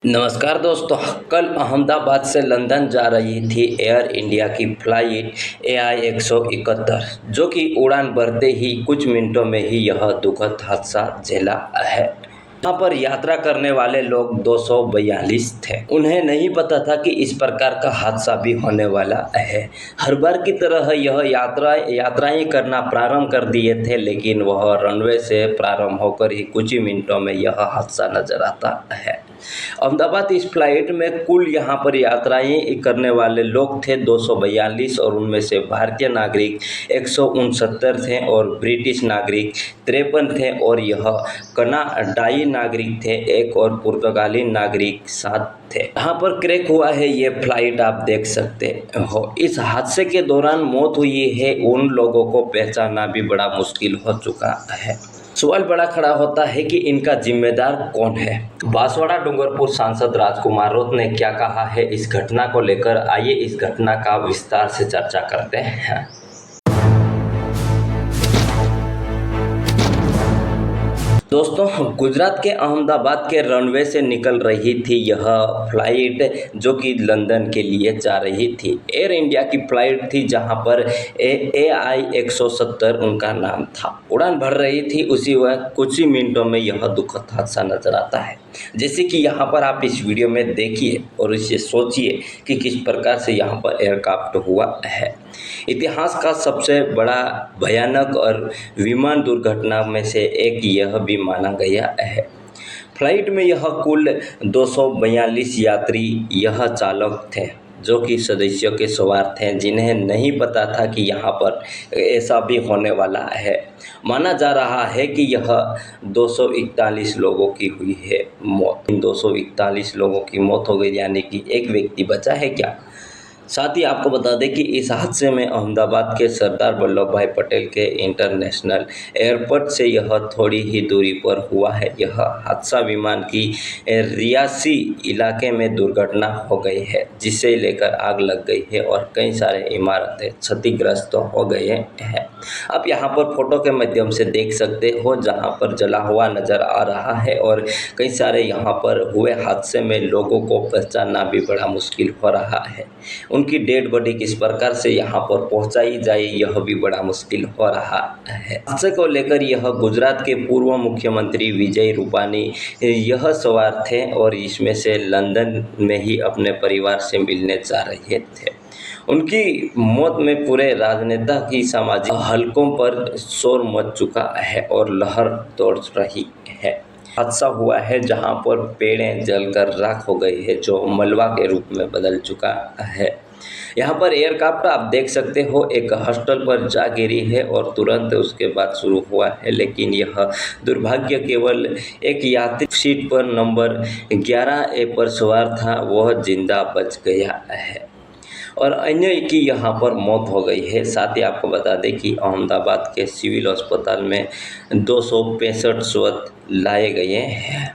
नमस्कार दोस्तों। कल अहमदाबाद से लंदन जा रही थी एयर इंडिया की फ्लाइट AI 171, जो कि उड़ान भरते ही कुछ मिनटों में ही यह दुखद हादसा झेला है। यहाँ पर यात्रा करने वाले लोग 242 थे। उन्हें नहीं पता था कि इस प्रकार का हादसा भी होने वाला है। हर बार की तरह यह यात्राएं करना प्रारंभ कर दिए थे, लेकिन वह रनवे से प्रारंभ होकर ही कुछ ही मिनटों में यह हादसा नजर आता है। अहमदाबाद इस फ्लाइट में कुल यहाँ पर यात्राएं करने वाले लोग थे 242, और उनमें से भारतीय नागरिक 169 थे और ब्रिटिश नागरिक 53 थे, और यह कनाडाई नागरिक थे एक, और पुर्तगाली नागरिक 7 थे। यहाँ पर क्रैक हुआ है ये फ्लाइट, आप देख सकते हो। इस हादसे के दौरान मौत हुई है उन लोगों को पहचानना भी बड़ा मुश्किल हो चुका है। सवाल बड़ा खड़ा होता है कि इनका जिम्मेदार कौन है। बांसवाड़ा डूंगरपुर सांसद राजकुमार राउत ने क्या कहा है इस घटना को लेकर, आइए इस घटना का विस्तार से चर्चा करते हैं। दोस्तों, गुजरात के अहमदाबाद के रनवे से निकल रही थी यह फ्लाइट, जो कि लंदन के लिए जा रही थी। एयर इंडिया की फ्लाइट थी, जहां पर AI 170 उनका नाम था। उड़ान भर रही थी उसी वक्त कुछ ही मिनटों में यह दुखद हादसा नजर आता है। जैसे कि यहाँ पर आप इस वीडियो में देखिए और इसे सोचिए कि किस प्रकार से यहाँ पर एयरक्राफ्ट हुआ है। इतिहास का सबसे बड़ा भयानक और विमान दुर्घटना में से एक यह भी माना गया है। फ्लाइट में यह कुल 242 यात्री यह चालक थे, जो कि सदस्यों के सवार थे, जिन्हें नहीं पता था कि यहाँ पर ऐसा भी होने वाला है। माना जा रहा है कि यह 241 लोगों की हुई है मौत। इन 241 लोगों की मौत हो गई, यानी कि एक व्यक्ति बचा है क्या। साथ ही आपको बता दें कि इस हादसे में अहमदाबाद के सरदार वल्लभ भाई पटेल के इंटरनेशनल एयरपोर्ट से यह थोड़ी ही दूरी पर हुआ है। यह हादसा विमान की रियासी इलाके में दुर्घटना हो गई है, जिसे लेकर आग लग गई है और कई सारे इमारतें क्षतिग्रस्त हो गए हैं। आप यहाँ पर फोटो के माध्यम से देख सकते हो, जहाँ पर जला हुआ नज़र आ रहा है, और कई सारे यहाँ पर हुए हादसे में लोगों को पहचानना भी बड़ा मुश्किल हो रहा है। उनकी डेड बॉडी किस प्रकार से यहाँ पर पहुँचाई जाए, यह भी बड़ा मुश्किल हो रहा है। हादसे को लेकर यह गुजरात के पूर्व मुख्यमंत्री विजय रूपानी यह सवार थे, और इसमें से लंदन में ही अपने परिवार से मिलने जा रहे थे। उनकी मौत में पूरे राजनेता की सामाजिक हलकों पर शोर मच चुका है और लहर दौड़ रही है। हादसा हुआ है जहां पर पेड़ें जलकर राख हो गई है, जो मलबा के रूप में बदल चुका है। यहाँ पर एयरक्राफ्ट आप देख सकते हो एक हॉस्टल पर जा गिरी है और तुरंत उसके बाद शुरू हुआ है, लेकिन यह दुर्भाग्य केवल एक यात्री सीट पर नंबर 11A पर सवार था, वह जिंदा बच गया है और अन्य की यहाँ पर मौत हो गई है। साथ ही आपको बता दें कि अहमदाबाद के सिविल अस्पताल में 265 शव लाए गए हैं।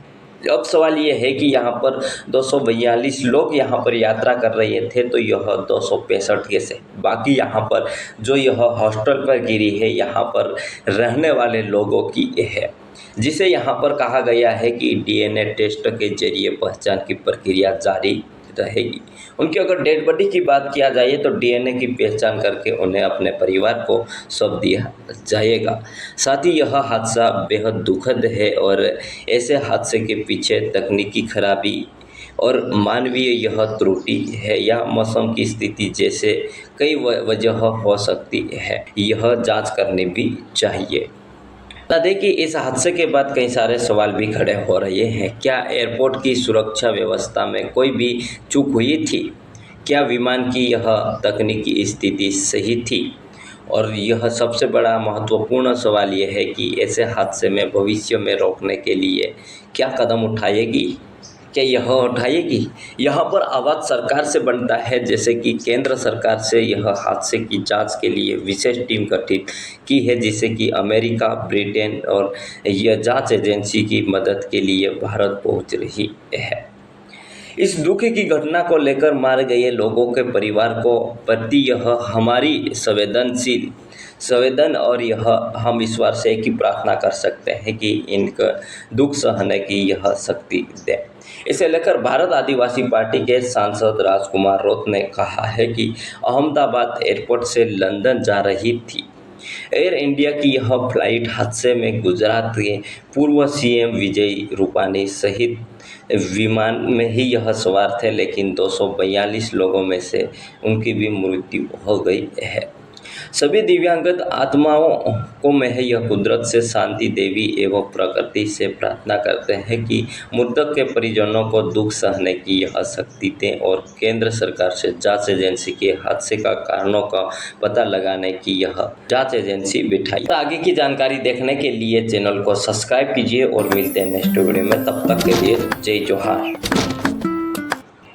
अब सवाल ये है कि यहाँ पर 242 लोग यहाँ पर यात्रा कर रहे थे, तो यह 265 कैसे। बाकी यहाँ पर जो यह हॉस्टल पर गिरी है, यहाँ पर रहने वाले लोगों की है, जिसे यहाँ पर कहा गया है कि DNA टेस्ट के जरिए पहचान की प्रक्रिया जारी रहेगी। उनकी अगर डेड बॉडी की बात किया जाए तो DNA की पहचान करके उन्हें अपने परिवार को सौंप दिया जाएगा। साथ ही यह हादसा बेहद दुखद है, और ऐसे हादसे के पीछे तकनीकी खराबी और मानवीय यह त्रुटि है, या मौसम की स्थिति जैसे कई वजह हो सकती है। यह जांच करनी भी चाहिए। बता दें कि इस हादसे के बाद कई सारे सवाल भी खड़े हो रहे हैं। क्या एयरपोर्ट की सुरक्षा व्यवस्था में कोई भी चूक हुई थी? क्या विमान की यह तकनीकी स्थिति सही थी? और यह सबसे बड़ा महत्वपूर्ण सवाल यह है कि ऐसे हादसे में भविष्य में रोकने के लिए क्या कदम उठाएगी? क्या यह उठाएगी? यहाँ पर आवाज़ सरकार से बनता है, जैसे कि केंद्र सरकार से यह हादसे की जांच के लिए विशेष टीम गठित की है, जिसे कि अमेरिका, ब्रिटेन और यह जांच एजेंसी की मदद के लिए भारत पहुँच रही है। इस दुख की घटना को लेकर मारे गए लोगों के परिवार को प्रति यह हमारी संवेदन और यह हम ईश्वर से एक ही प्रार्थना कर सकते हैं कि इनका दुख सहने की यह शक्ति दे। इसे लेकर भारत आदिवासी पार्टी के सांसद राजकुमार रौत ने कहा है कि अहमदाबाद एयरपोर्ट से लंदन जा रही थी एयर इंडिया की यह फ्लाइट हादसे में गुजरात के पूर्व सीएम विजय रूपानी सहित विमान में ही यह सवार थे, लेकिन 242 लोगों में से उनकी भी मृत्यु हो गई है। सभी दिव्यांगत आत्माओं को मैं यह कुदरत से शांति देवी एवं प्रकृति से प्रार्थना करते हैं कि मृतक के परिजनों को दुख सहने की यह शक्ति दें और केंद्र सरकार से जांच एजेंसी के हादसे का कारणों का पता लगाने की यह जांच एजेंसी बिठाई। आगे की जानकारी देखने के लिए चैनल को सब्सक्राइब कीजिए और मिलते हैं नेक्स्ट वीडियो में। तब तक के लिए जय जोहार।